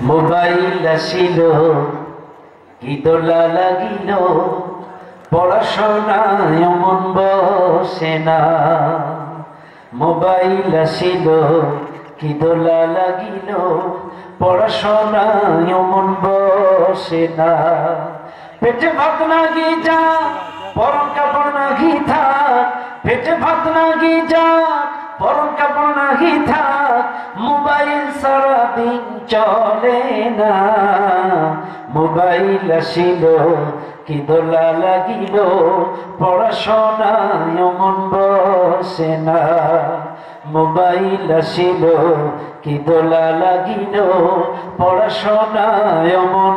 Mobile আসিল কি দোলা লাগিল, পড়াশোনায় মন বসে না। মোবাইল আসিল কি দোলা লাগিল, পড়াশোনায় মন বসে না। পেটে ভাত লাগি যা, পরন কাপড় নাগি থাক। পেটে ভাত লাগি যা, পরন কাপড় নাগি থাক। মোবাইল সারাদিন চলে না। মোবাইল আসিল কি দোলা লাগিল, পড়াশোনায় মন বসে না। মোবাইল আসিল কি দোলা লাগিল, পড়াশোনায় মন।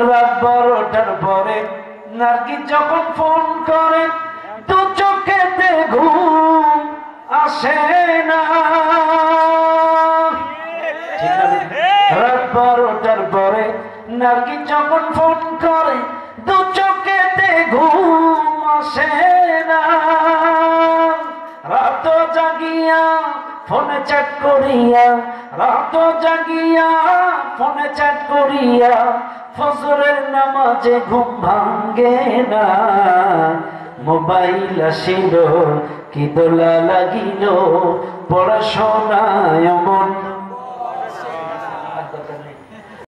রাত 12টার পরে নার্গি যখন ফোন করে, দু চোখেতে ঘুম আসে না। রাত 12টার পরে নার্গি যখন ফোন করে, দু চোখেতে ঘুম আসে না। রাত জাগিয়া ফোনে চ্যাট করিয়া, রাত জাগিয়া ফোনে চ্যাট করিয়া, ফজরের নামাজে ঘুম ভাঙ্গে না। মোবাইল আসিল কি দোলা লাগিল, পড়াশোনায় মন